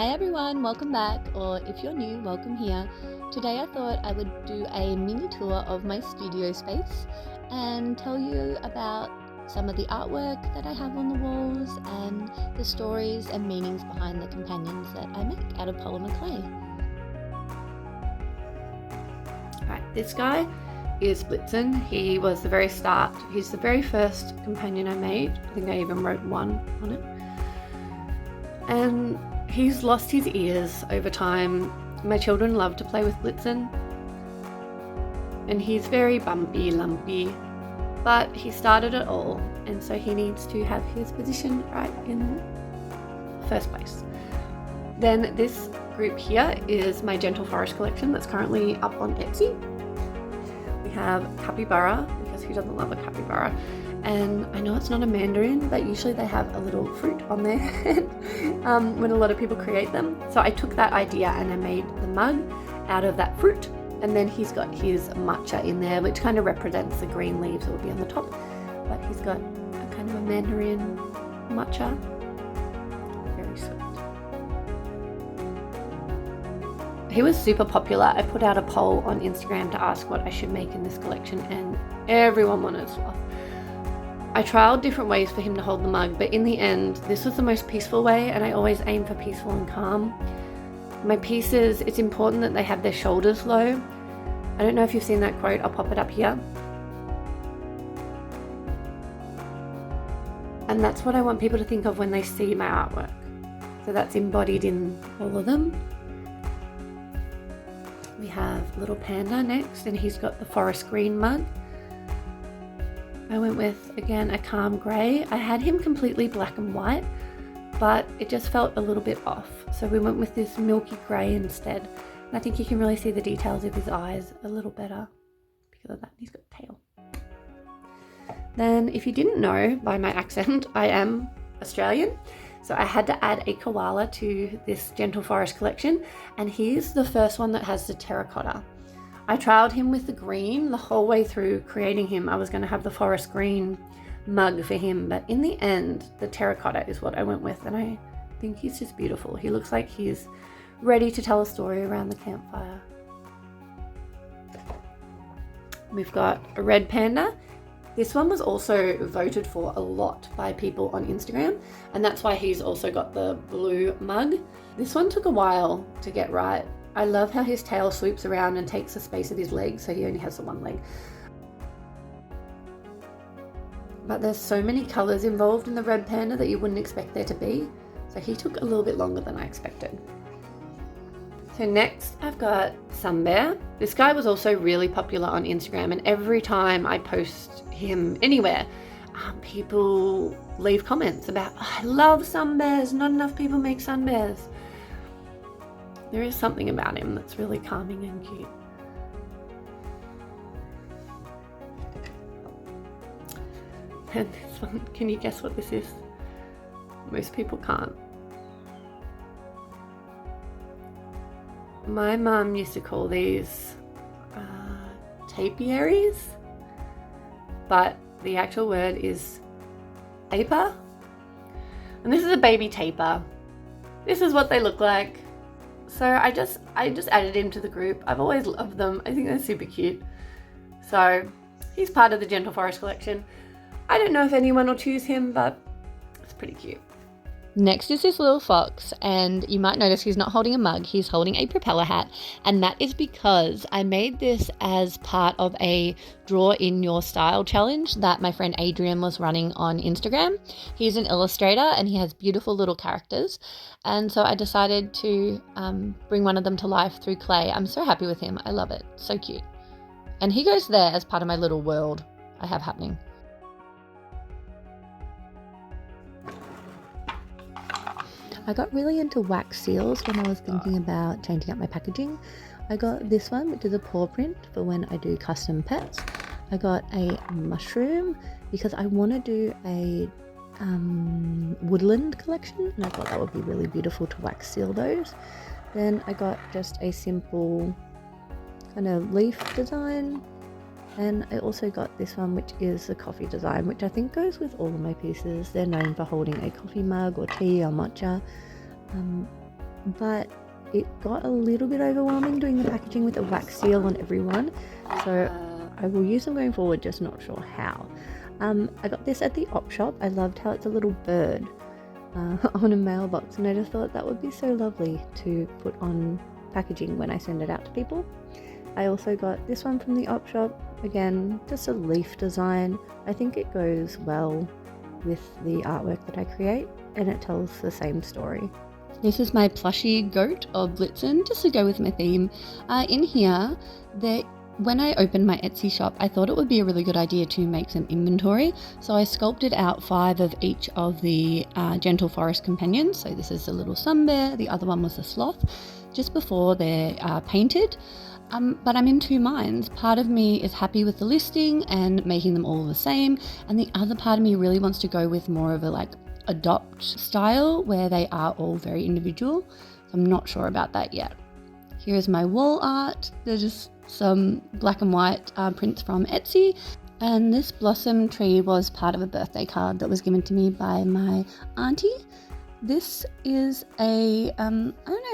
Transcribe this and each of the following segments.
Hi everyone, welcome back, or if you're new, welcome here. Today I thought I would do a mini tour of my studio space and tell you about some of the artwork that I have on the walls and the stories and meanings behind the companions that I make out of polymer clay. Right, this guy is Blitzen. He was the very start. He's the very first companion I made. I think I even wrote one on it. And he's lost his ears over time. My children love to play with Blitzen. And he's very bumpy, lumpy, but he started it all. And so he needs to have his position right in the first place. Then this group here is my Gentle Forest collection that's currently up on Etsy. We have capybara, because who doesn't love a capybara? And I know it's not a mandarin, but usually they have a little fruit on their head when a lot of people create them. So I took that idea and I made the mug out of that fruit. And then he's got his matcha in there, which kind of represents the green leaves that will be on the top. But he's got a kind of a mandarin matcha. Very sweet. He was super popular. I put out a poll on Instagram to ask what I should make in this collection, and everyone wanted fluff. I trialed different ways for him to hold the mug, but in the end, this was the most peaceful way, and I always aim for peaceful and calm. My pieces, it's important that they have their shoulders low. I don't know if you've seen that quote, I'll pop it up here. And that's what I want people to think of when they see my artwork. So that's embodied in all of them. We have little panda next, and he's got the forest green mug. I went with, again, a calm grey. I had him completely black and white, but it just felt a little bit off. So we went with this milky grey instead. And I think you can really see the details of his eyes a little better because of that. He's got a tail. Then, if you didn't know by my accent, I am Australian. So I had to add a koala to this Gentle Forest collection, and he's the first one that has the terracotta. I trialed him with the green the whole way through creating him. I was going to have the forest green mug for him, but in the end, the terracotta is what I went with, and I think he's just beautiful. He looks like he's ready to tell a story around the campfire. We've got a red panda. This one was also voted for a lot by people on Instagram, and that's why he's also got the blue mug. This one took a while to get right. I love how his tail sweeps around and takes the space of his legs, so he only has the one leg. But there's so many colours involved in the red panda that you wouldn't expect there to be, so he took a little bit longer than I expected. So next I've got Sun Bear. This guy was also really popular on Instagram, and every time I post him anywhere, people leave comments about, oh, I love sun bears, not enough people make sun bears. There is something about him that's really calming and cute. And this one, can you guess what this is? Most people can't. My mum used to call these tapirs, but the actual word is tapir. And this is a baby tapir. This is what they look like. So I just added him to the group. I've always loved them. I think they're super cute. So he's part of the Gentle Forest collection. I don't know if anyone will choose him, but it's pretty cute. Next is this little fox, and you might notice he's not holding a mug, he's holding a propeller hat, and that is because I made this as part of a Draw in Your Style challenge that my friend Adrian was running on Instagram. He's an illustrator and he has beautiful little characters, and so I decided to bring one of them to life through clay. I'm so happy with him. I love it. So cute. And he goes there as part of my little world I have happening. I got really into wax seals when I was thinking about changing up my packaging. I got this one, which is a paw print for when I do custom pets. I got a mushroom because I want to do a woodland collection, and I thought that would be really beautiful to wax seal those. Then I got just a simple kind of leaf design, and I also got this one, which is the coffee design, which I think goes with all of my pieces. They're known for holding a coffee mug or tea or matcha. but it got a little bit overwhelming doing the packaging with a wax seal on everyone, so I will use them going forward, just not sure how. I got this at the op shop. I loved how it's a little bird on a mailbox, and I just thought that would be so lovely to put on packaging when I send it out to people. I also got this one from the op shop, again just a leaf design. I think it goes well with the artwork that I create, and it tells the same story. This is my plushy goat of Blitzen, just to go with my theme. In here, when I opened my Etsy shop, I thought it would be a really good idea to make some inventory. So I sculpted out 5 of each of the gentle forest companions. So this is the little sun bear, the other one was the sloth, just before they're painted. But I'm in 2 minds. Part of me is happy with the listing and making them all the same, and the other part of me really wants to go with more of a adopt style where they are all very individual. So I'm not sure about that yet. Here is my wall art. There's just some black and white prints from Etsy, and this blossom tree was part of a birthday card that was given to me by my auntie. This is a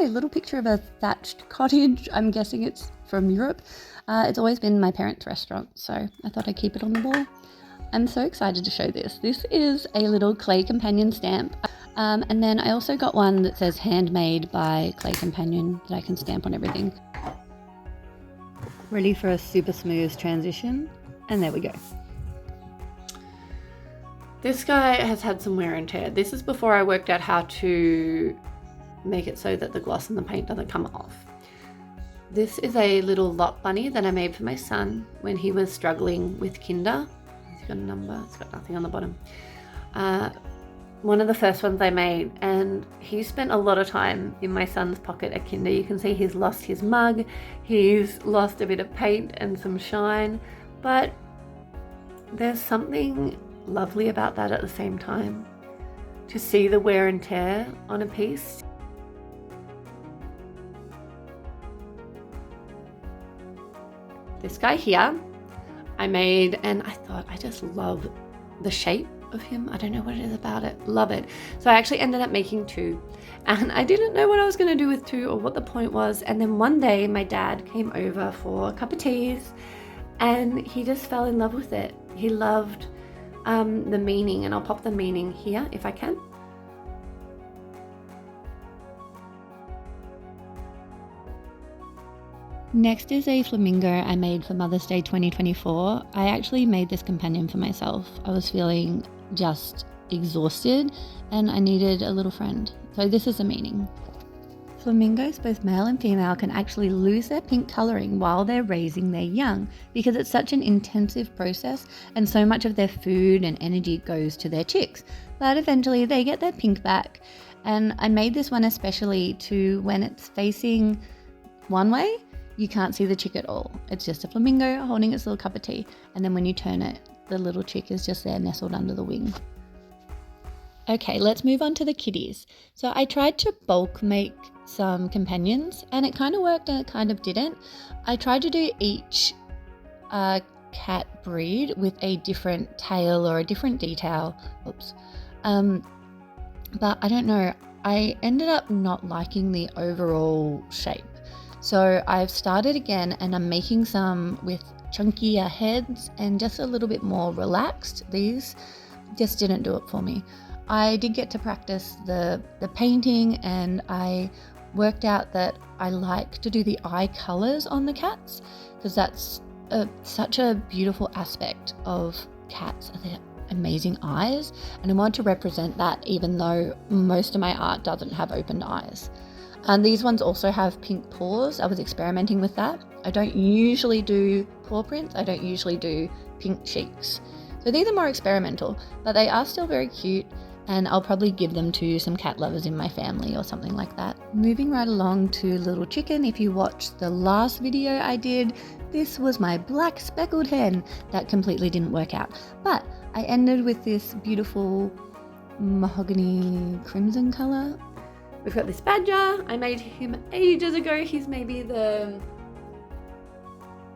little picture of a thatched cottage. I'm guessing it's from Europe. It's always been my parents' restaurant, so I thought I'd keep it on the wall. I'm so excited to show this. This is a little clay companion stamp. And then I also got one that says handmade by Clay Companion that I can stamp on everything. Ready for a super smooth transition. And there we go. This guy has had some wear and tear. This is before I worked out how to make it so that the gloss and the paint doesn't come off. This is a little lot bunny that I made for my son when he was struggling with kinder. He's got a number, it's got nothing on the bottom. One of the first ones I made, and he spent a lot of time in my son's pocket at kinder. You can see he's lost his mug, he's lost a bit of paint and some shine, but there's something lovely about that at the same time. To see the wear and tear on a piece. This guy here, I made, and I thought, I just love the shape of him. I don't know what it is about it. Love it. So I actually ended up making 2, and I didn't know what I was going to do with 2 or what the point was. And then one day my dad came over for a cup of teas, and he just fell in love with it. He loved the meaning, and I'll pop the meaning here if I can. Next is a flamingo I made for Mother's Day 2024. I actually made this companion for myself. I was feeling just exhausted and I needed a little friend. So this is the meaning. Flamingos, both male and female, can actually lose their pink colouring while they're raising their young because it's such an intensive process and so much of their food and energy goes to their chicks. But eventually they get their pink back. And I made this one especially to when it's facing one way, you can't see the chick at all. It's just a flamingo holding its little cup of tea. And then when you turn it, the little chick is just there nestled under the wing. Okay, let's move on to the kitties. So I tried to bulk make some companions and it kind of worked and it kind of didn't. I tried to do each cat breed with a different tail or a different detail. Oops. But I don't know. I ended up not liking the overall shape. So I've started again and I'm making some with chunkier heads and just a little bit more relaxed. These just didn't do it for me. I did get to practice the painting and I worked out that I like to do the eye colors on the cats because that's such a beautiful aspect of cats, their amazing eyes, and I want to represent that even though most of my art doesn't have opened eyes. And these ones also have pink paws. I was experimenting with that. I don't usually do paw prints. I don't usually do pink cheeks. So these are more experimental, but they are still very cute and I'll probably give them to some cat lovers in my family or something like that. Moving right along to Little Chicken. If you watched the last video I did, this was my black speckled hen. That completely didn't work out. But I ended with this beautiful mahogany crimson color. We've got this badger. I made him ages ago. He's maybe I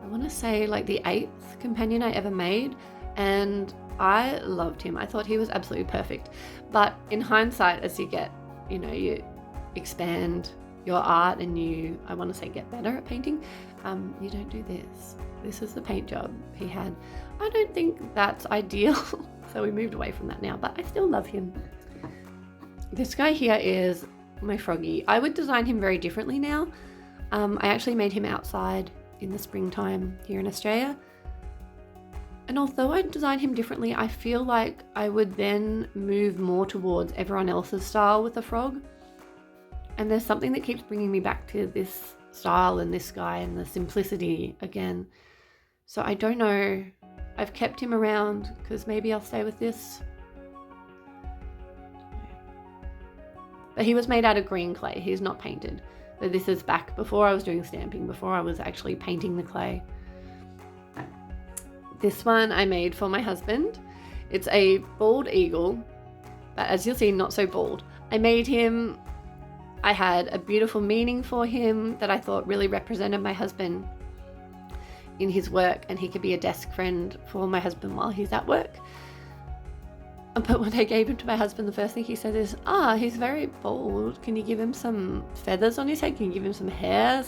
want to say like the 8th companion I ever made. And I loved him. I thought he was absolutely perfect. But in hindsight, as you get, you expand your art and I want to say get better at painting, you don't do this. This is the paint job he had. I don't think that's ideal. So we moved away from that now, but I still love him. This guy here is my froggy. I would design him very differently now. I actually made him outside in the springtime here in Australia. And although I designed him differently, I feel like I would then move more towards everyone else's style with the frog. And there's something that keeps bringing me back to this style and this guy and the simplicity again. So I don't know. I've kept him around because maybe I'll stay with this. But he was made out of green clay. He's not painted. So this is back before I was doing stamping, before I was actually painting the clay. This one I made for my husband. It's a bald eagle, but as you'll see, not so bald. I made him, I had a beautiful meaning for him that I thought really represented my husband in his work, and he could be a desk friend for my husband while he's at work. But when I gave him to my husband, the first thing he said is, he's very bald. Can you give him some feathers on his head? Can you give him some hair?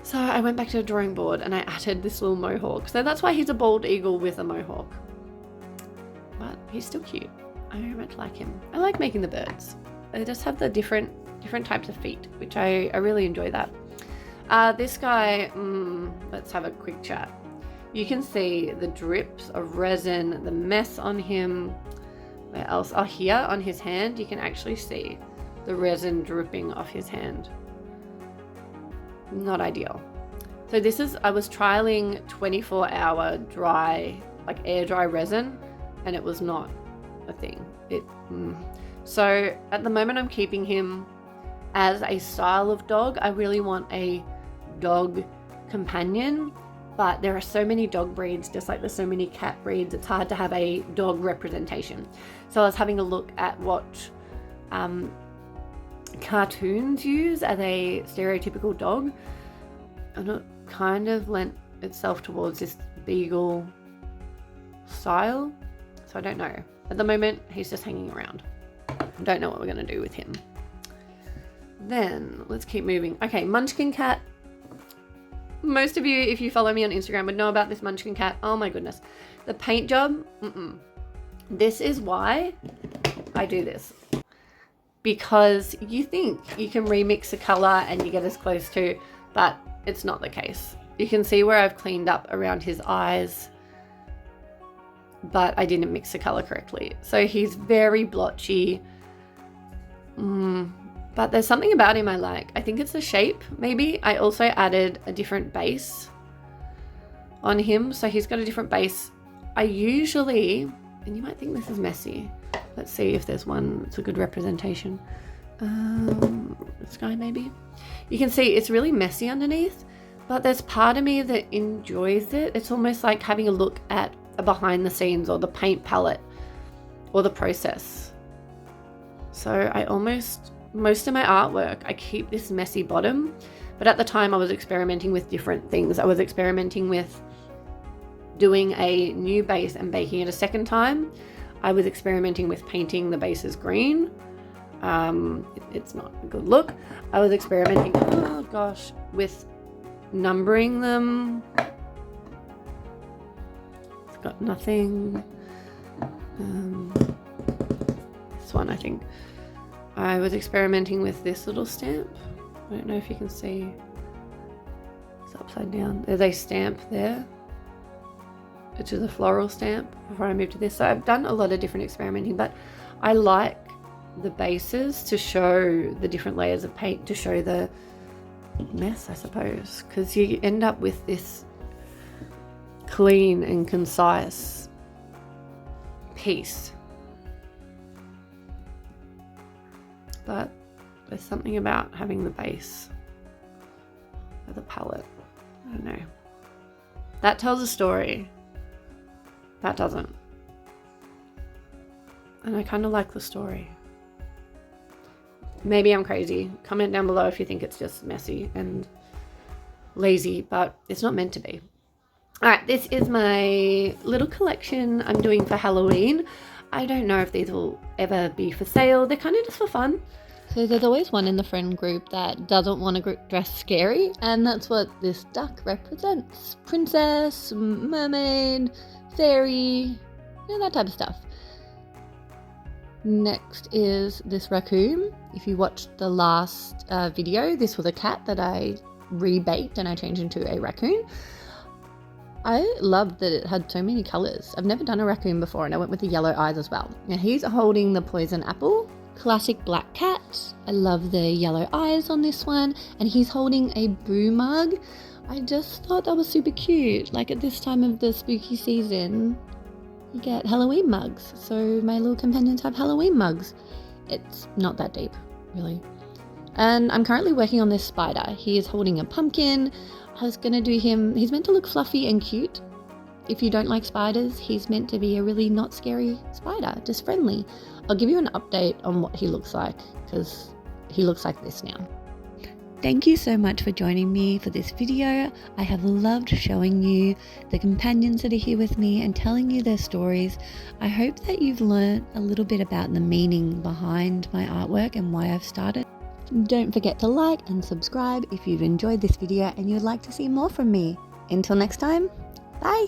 So I went back to the drawing board and I added this little mohawk. So that's why he's a bald eagle with a mohawk. But he's still cute. I very much like him. I like making the birds. They just have the different types of feet, which I really enjoy that. This guy, let's have a quick chat. You can see the drips of resin, the mess on him. Where else? Here on his hand, you can actually see the resin dripping off his hand. Not ideal. So this is, I was trialing 24-hour dry, like air dry resin, and it was not a thing. So at the moment I'm keeping him as a style of dog. I really want a dog companion, but there are so many dog breeds, just like there's so many cat breeds, it's hard to have a dog representation. So I was having a look at what cartoons use as a stereotypical dog, and it kind of lent itself towards this beagle style. So I don't know. At the moment, he's just hanging around. I don't know what we're going to do with him. Then let's keep moving. Okay, Munchkin cat. Most of you, if you follow me on Instagram, would know about this Munchkin cat. Oh my goodness. The paint job. This is why I do this. Because you think you can remix a color and you get as close to, but it's not the case. You can see where I've cleaned up around his eyes, but I didn't mix the color correctly. So he's very blotchy. But there's something about him I like. I think it's the shape, maybe. I also added a different base on him. So he's got a different base. I usually, and you might think this is messy. Let's see if there's one that's a good representation. This guy maybe. You can see it's really messy underneath, but there's part of me that enjoys it. It's almost like having a look at a behind the scenes or the paint palette or the process. So most of my artwork, I keep this messy bottom, but at the time I was experimenting with different things. I was experimenting with doing a new base and baking it a second time. I was experimenting with painting the bases green. It's not a good look. I was experimenting, with numbering them. It's got nothing. This one, I think. I was experimenting with this little stamp. I don't know if you can see. It's upside down. There's a stamp there, which is a floral stamp, before I moved to this. So I've done a lot of different experimenting, but I like the bases to show the different layers of paint, to show the mess, I suppose, because you end up with this clean and concise piece. But there's something about having the base of the palette. I don't know. That tells a story. That doesn't. And I kind of like the story. Maybe I'm crazy. Comment down below if you think it's just messy and lazy, but it's not meant to be. All right, this is my little collection I'm doing for Halloween. I don't know if these will ever be for sale. They're kind of just for fun. So there's always one in the friend group that doesn't want to dress scary, and that's what this duck represents. Princess, mermaid, fairy, that type of stuff. Next is this raccoon. If you watched the last video, this was a cat that I rebaked and I changed into a raccoon. I loved that it had so many colours. I've never done a raccoon before, and I went with the yellow eyes as well. Now he's holding the poison apple. Classic black cat. I love the yellow eyes on this one, and he's holding a boo mug. I just thought that was super cute. Like at this time of the spooky season, you get Halloween mugs. So my little companions have Halloween mugs. It's not that deep, really. And I'm currently working on this spider. He is holding a pumpkin. I was gonna do him, he's meant to look fluffy and cute. If you don't like spiders, he's meant to be a really not scary spider, just friendly. I'll give you an update on what he looks like, because he looks like this now. Thank you so much for joining me for this video. I have loved showing you the companions that are here with me and telling you their stories. I hope that you've learned a little bit about the meaning behind my artwork and why I've started. Don't forget to like and subscribe if you've enjoyed this video and you'd like to see more from me. Until next time, bye!